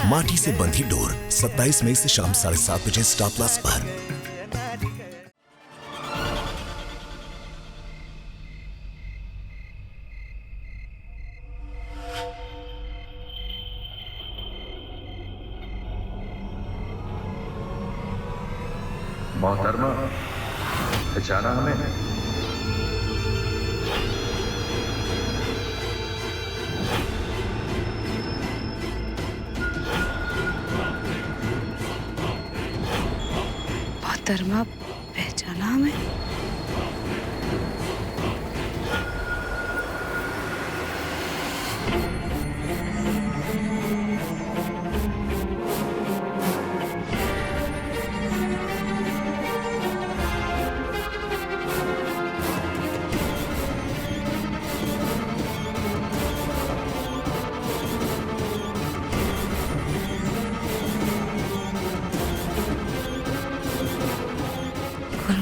माटी से बंधी डोर 27 मई से शाम 7:30 बजे स्टार प्लस पर। मोहतरमा, पहचाना हमें? मोहतरमा, पहचाना हमें?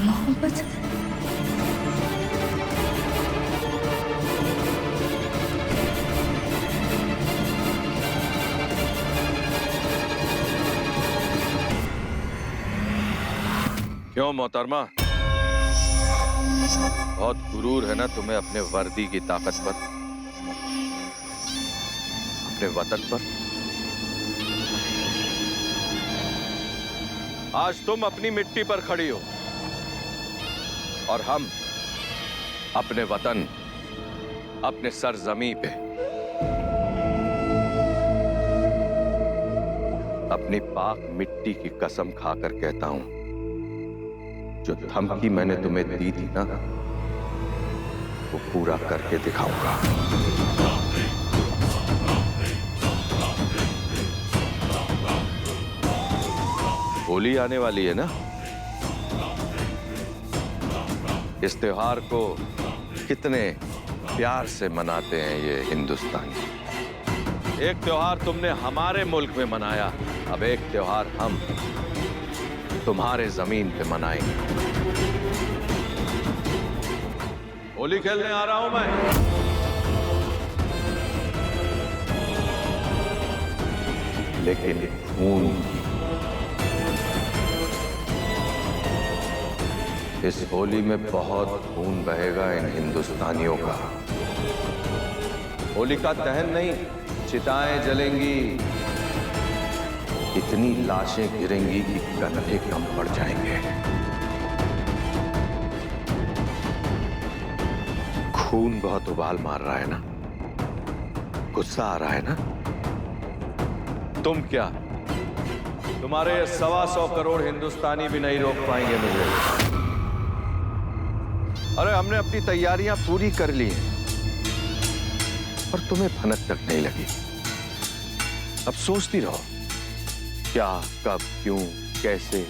मोहब्बत। क्यों मोहतरमा, बहुत गुरूर है ना तुम्हें अपने वर्दी की ताकत पर, अपने वतन पर। आज तुम अपनी मिट्टी पर खड़ी हो और हम अपने वतन, अपने सरजमी पे, अपनी पाक मिट्टी की कसम खाकर कहता हूं, जो धमकी मैंने तुम्हें दी थी ना, वो पूरा करके दिखाऊंगा। होली आने वाली है ना? इस त्योहार को कितने प्यार से मनाते हैं ये हिंदुस्तानी। एक त्योहार तुमने हमारे मुल्क में मनाया, अब एक त्योहार हम तुम्हारे जमीन पे मनाएंगे। होली खेलने आ रहा हूं मैं। लेकिन खून की। इस होली में बहुत खून बहेगा इन हिंदुस्तानियों का। होलिका दहन नहीं, चिताएं जलेंगी, इतनी लाशें गिरेंगी कि कंधे कम पड़ जाएंगे। खून बहुत उबाल मार रहा है ना? गुस्सा आ रहा है ना? तुम क्या, तुम्हारे 125 करोड़ हिंदुस्तानी भी नहीं रोक पाएंगे मुझे। अरे हमने अपनी तैयारियां पूरी कर ली हैं और तुम्हें भनक तक नहीं लगी। अब सोचती रहो क्या, कब, क्यों, कैसे।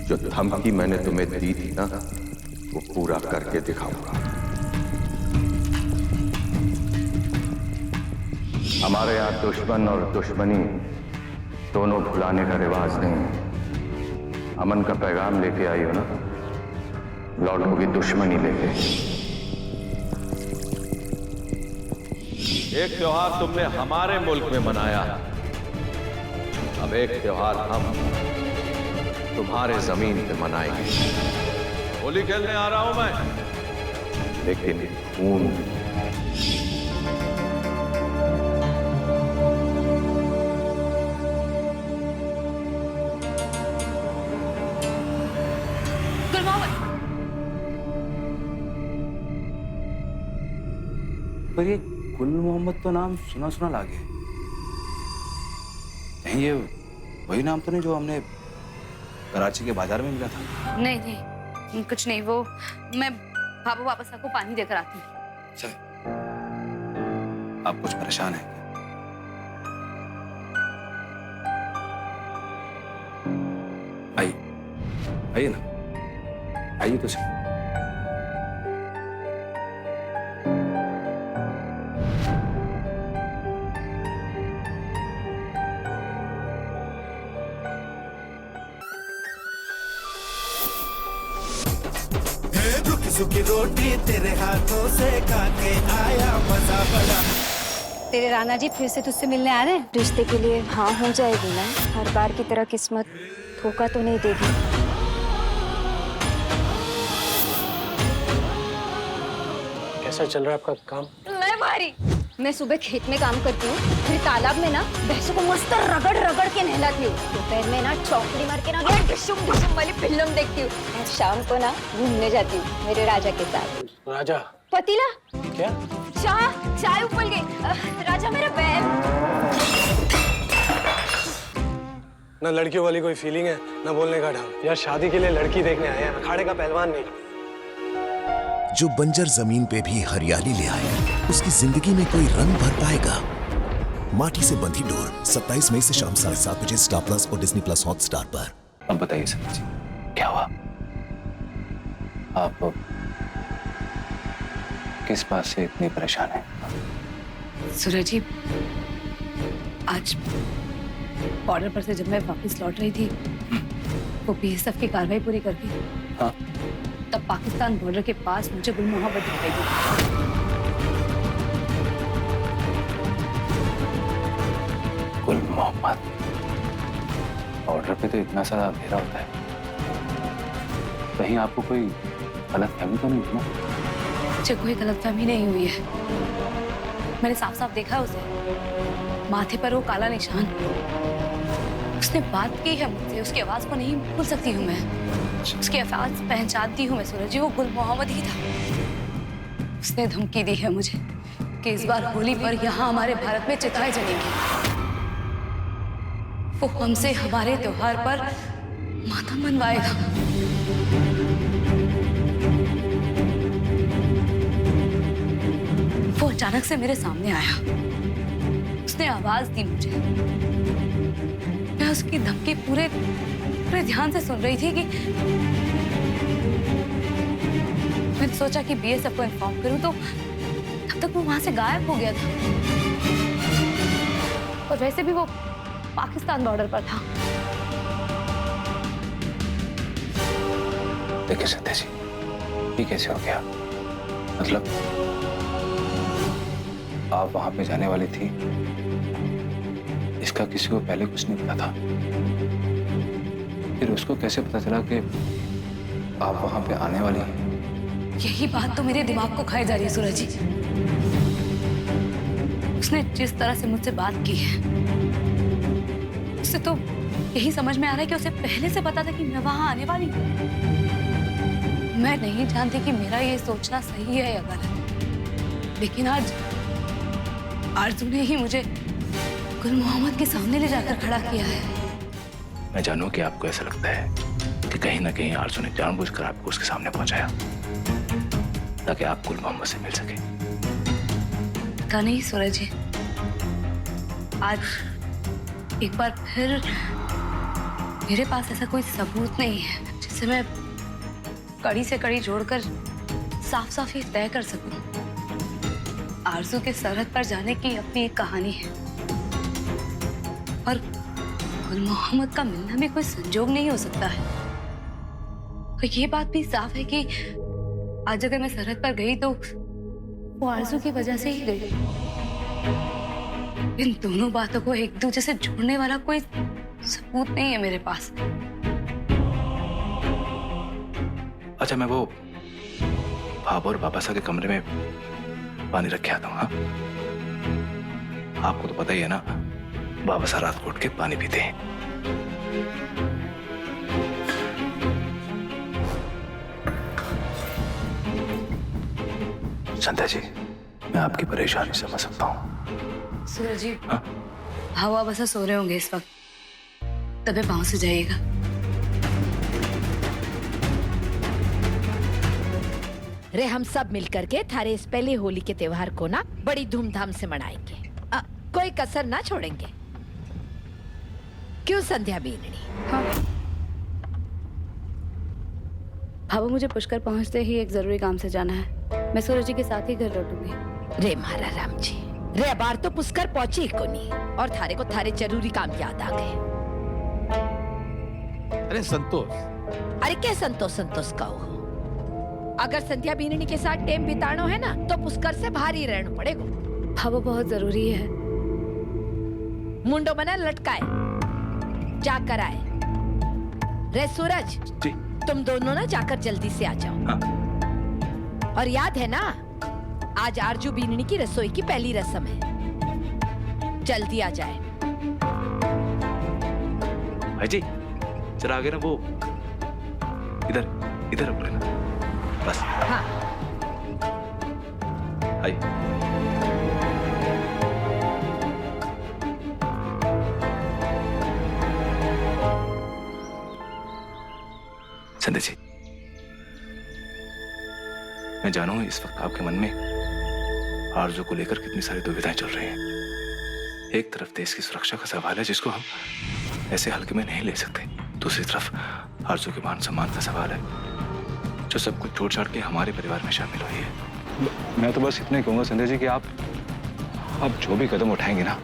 जो धमकी मैंने तुम्हें दी थी ना, वो पूरा करके दिखाऊंगा। हमारे यहाँ दुश्मन और दुश्मनी दोनों भुलाने का रिवाज नहीं। अमन का पैगाम लेके आई हो ना, लौटोगी दुश्मनी लेके। एक त्योहार तुमने हमारे मुल्क में मनाया, अब एक त्योहार हम तुम्हारे जमीन पे मनाएंगे। होली खेलने आ रहा हूं मैं, लेकिन खून पर ये गुल मोहम्मद तो नाम सुना सुना लागे। कहीं ये वही नाम तो नहीं जो हमने कराची के बाजार में मिला था? नहीं नहीं, कुछ नहीं। वो मैं बाबू वापस आपको पानी देकर आती हूँ। चल, आप कुछ परेशान हैं? आइए आइए ना, आइए तो सही। सूखी रोटी तेरे हाथों से खाके आया मजा बड़ा। तेरे राणा जी फिर से तुझसे मिलने आ रहे हैं? रिश्ते के लिए हाँ हो जाएगी ना, हर बार की तरह किस्मत धोखा तो नहीं देगी। कैसा चल रहा है आपका काम? मैं भारी। मैं सुबह खेत में काम करती हूँ, फिर तालाब में ना भैंसों को मस्त रगड़ रगड़ के नहलाती हूँ। दोपहर में ना चौकड़ी मार के ना डिशुम डिशुम वाली फिल्म देखती हूँ। और शाम को ना घूमने जाती हूँ मेरे राजा के साथ। राजा? पतीला? क्या? चाय उबल गई। राजा मेरा बैल। ना लड़कियों वाली कोई फीलिंग है, ना बोलने का ढंग। यार शादी के लिए लड़की देखने आए हैं, अखाड़े का पहलवान नहीं। जो बंजर जमीन पे भी हरियाली ले आए, उसकी जिंदगी में कोई रंग भर पाएगा। माटी से बंधी डोर 27 मई से शाम 7:30 बजे स्टार प्लस और डिज्नी प्लस हॉटस्टार पर। अब बताइए सर जी, क्या हुआ? आप किस बात से इतनी परेशान हैं? सूरज जी, आज बॉर्डर पर से जब मैं वापस लौट रही थी, वो बीएसएफ की कार्रवाई पूरी करके, हाँ, तब पाकिस्तान बॉर्डर के पास मुझे गुल मोहम्मद दिखाई दी। गुल मोहम्मद? बॉर्डर पे तो इतना सारा अंधेरा होता है, कहीं आपको कोई गलतफहमी तो नहीं हुई ना? मुझे कोई गलतफहमी नहीं हुई है। मैंने साफ साफ देखा उसे, माथे पर वो काला निशान। उसने बात की है मुझसे, उसकी आवाज को नहीं भूल सकती हूँ मैं। उसकी आवाज पहचानती हूँ मैं सूरज जी, वो गुल मोहम्मद ही था। उसने धमकी दी है मुझे कि इस बार होली पर यहाँ हमारे भारत में चिताएं जलेंगी। वो हमसे हमारे त्योहार पर मातम मनवाएगा। वो अचानक से मेरे सामने आया, उसने आवाज दी मुझे। मैं उसकी धमकी पूरे ध्यान से सुन रही थी कि मैंने सोचा कि बीएसएफ को इन्फॉर्म करूं, तो तब तक वो वहां से गायब हो गया था। और वैसे भी वो पाकिस्तान बॉर्डर पर था। देखिए सत्या जी, ये कैसे हो गया? मतलब आप वहां पे जाने वाली थी, इसका किसी को पहले कुछ नहीं पता था। फिर उसको कैसे पता चला कि आप वहां पे आने वाली हैं? यही बात तो मेरे दिमाग को खाई जा रही है सूरज जी। उसने जिस तरह से मुझसे बात की है, उससे तो यही समझ में आ रहा है कि उसे पहले से पता था कि मैं वहां आने वाली हूँ। मैं नहीं जानती कि मेरा ये सोचना सही है या गलत, लेकिन आज आरज़ू ने ही मुझे गुल मोहम्मद के सामने ले जाकर खड़ा किया है। मैं जानूं कि आपको ऐसा लगता है कि कहीं ना कहीं आरज़ू ने जानबूझकर आपको उसके सामने पहुंचाया ताकि आप गुल मोहम्मद से मिल सके। पता नहीं सूरज जी, आज एक बार फिर मेरे पास ऐसा कोई सबूत नहीं है जिससे मैं कड़ी से कड़ी जोड़कर साफ साफ ये तय कर सकूं। आरज़ू के सरहद पर जाने की अपनी एक कहानी है, और गुल मोहम्मद का मिलना भी कोई संजोग नहीं हो सकता है। और ये बात भी साफ है कि आज अगर मैं सरहद पर गई तो वो आरज़ू की वजह से ही गई। इन दोनों बातों को एक दूसरे से जोड़ने वाला कोई सबूत नहीं है मेरे पास। अच्छा, मैं वो भाभा और बाबा सा के कमरे में पानी रख के आता हूँ। हाँ, आपको तो पता ही है ना, बाबा सा रात को उठ के पानी पीते हैं। संध्या जी, मैं आपकी परेशानी समझ सकता हूँ। सूरज जी, हाँ? हवा बसा सो रहे होंगे इस वक्त, तबे पाँव से जाइएगा। रे हम सब मिलकर के थारे इस पहले होली के त्योहार को ना बड़ी धूमधाम से मनाएंगे। कोई कसर ना छोड़ेंगे। क्यों संध्या बीननी? हाँ। भाभा, मुझे पुष्कर पहुंचते ही एक जरूरी काम से जाना है। मैं सूरज जी के साथ ही घर लौटूंगी। रे मारा राम जी, रे बार तो पुष्कर पहुंची ही को नहीं और थारे को थारे जरूरी काम याद आ गए। अरे संतोष, अरे क्या संतोष संतोष कहो? अगर संध्या बीननी के साथ टाइम बिताना है ना तो पुष्कर से भारी रहना पड़ेगा। भाभा, बहुत जरूरी है। मुंडो मना लटकाए, जाकर आए। रे सूरज जी, तुम दोनों ना जाकर जल्दी से आ जाओ। हाँ। और याद है ना, आज आरजू बीननी की रसोई की पहली रस्म है। जल्दी आ जाए। भाई जी, जरा आगे ना वो इधर इधर रख लेना बस। हाँ। आइए। संध्या जी, मैं जानू हूं इस वक्त आपके मन में आरजू को लेकर कितनी सारी दुविधाएं चल रही हैं। एक तरफ देश की सुरक्षा का सवाल है जिसको हम ऐसे हल्के में नहीं ले सकते। दूसरी तरफ आरजू के मान सम्मान का सवाल है जो सब कुछ छोड़ छाड़ के हमारे परिवार में शामिल हुई है। मैं तो बस इतना ही कहूंगा संध्या जी कि आप जो भी कदम उठाएंगे ना,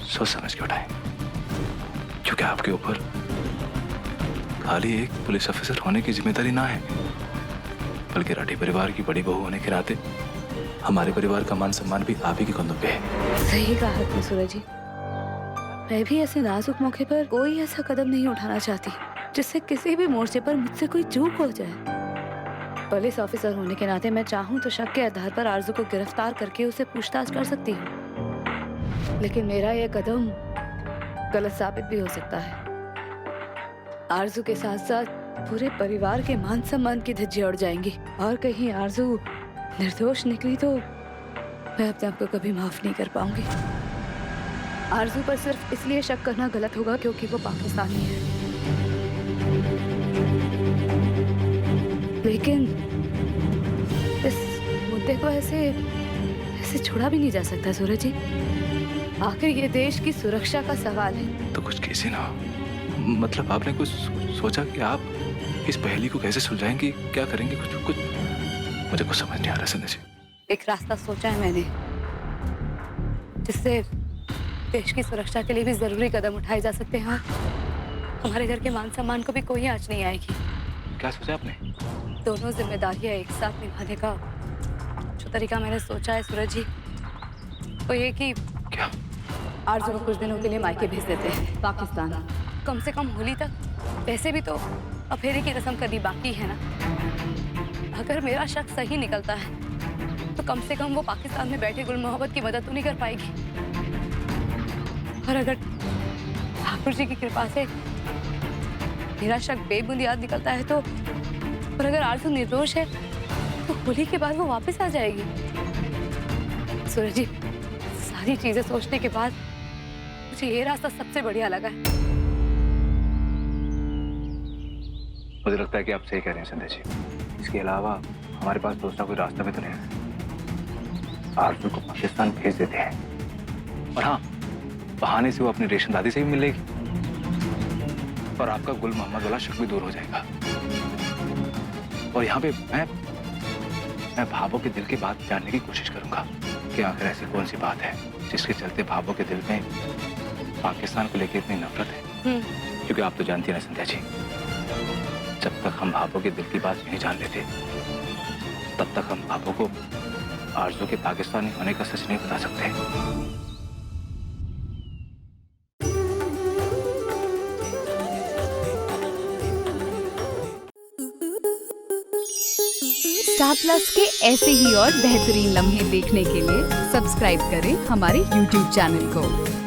सोच समझ के उठाएं, क्योंकि आपके ऊपर खाली एक पुलिस ऑफिसर होने की जिम्मेदारी ना है, बल्कि राठी परिवार की बड़ी बहू होने के नाते हमारे परिवार का मान सम्मान भी आप ही के कंधों पे है। सही कहा आपने सूरज जी। मैं भी ऐसे नाजुक मौके पर कोई ऐसा कदम नहीं उठाना चाहती जिससे किसी भी मोर्चे पर मुझसे कोई चूक हो जाए। पुलिस ऑफिसर होने के नाते मैं चाहूं तो शक के आधार पर आरजू को गिरफ्तार करके उसे पूछताछ कर सकती हूँ, लेकिन मेरा यह कदम गलत साबित भी हो सकता है। आरजू के साथ साथ पूरे परिवार के मान सम्मान की धज्जियां उड़ जाएंगी और कहीं आरजू निर्दोष निकली तो मैं अपने आप को कभी माफ नहीं कर पाऊंगी। आरजू पर सिर्फ इसलिए शक करना गलत होगा क्योंकि वो पाकिस्तानी है, लेकिन इस मुद्दे को ऐसे छोड़ा भी नहीं जा सकता सूरज जी। आखिर ये देश की सुरक्षा का सवाल है। तो कुछ कैसे ना, मतलब आपने कुछ सोचा कि आप इस पहेली को कैसे सुलझाएंगी, क्या करेंगे? कुछ मुझे कुछ समझ नहीं आ रहा संध्या जी। एक रास्ता सोचा है मैंने जिससे देश की सुरक्षा के लिए भी जरूरी कदम उठाए जा सकते हैं और हमारे घर के मान सम्मान को भी कोई आंच नहीं आएगी। क्या सोचा आपने? दोनों जिम्मेदारियां एक साथ निभाने का जो तरीका मैंने सोचा है सूरज जी, वो ये कि क्या? आरजू को कुछ दिनों के लिए मायके भेज देते हैं पाकिस्तान। कम से कम होली तक वैसे भी तो अफेरे की रस्म करनी बाकी है ना। अगर मेरा शक सही निकलता है तो कम से कम वो पाकिस्तान में बैठे गुल मोहब्बत की मदद तो नहीं कर पाएगी। और अगर ठाकुर जी की कृपा से मेरा शक बेबुनियाद निकलता है तो, और अगर आरजू निर्दोष है तो होली के बाद वो वापस आ जाएगी। सूरज जी, सारी चीजें सोचने के बाद मुझे ये रास्ता सबसे बढ़िया लगा है। मुझे लगता है कि आप सही कह रहे हैं संध्या जी। इसके अलावा हमारे पास दूसरा कोई रास्ता भी तो नहीं है। आरजू को पाकिस्तान भेज देते हैं और हाँ, बहाने से वो अपनी रेशम दादी से भी मिलेगी और आपका गुल मोहम्मद वाला शक भी दूर हो जाएगा। और यहाँ पे मैं भाभो के दिल की बात जानने की कोशिश करूंगा कि आखिर ऐसी कौन सी बात है जिसके चलते भाभो के दिल में पाकिस्तान को लेकर इतनी नफरत है। क्योंकि आप तो जानती हैं संध्या जी, जब तक हम भाभो के दिल की बात नहीं जान लेते तब तक हम भाभो को आरजू के पाकिस्तानी होने का सच नहीं बता सकते। प्लस के ऐसे ही और बेहतरीन लम्हे देखने के लिए सब्सक्राइब करें हमारे YouTube चैनल को।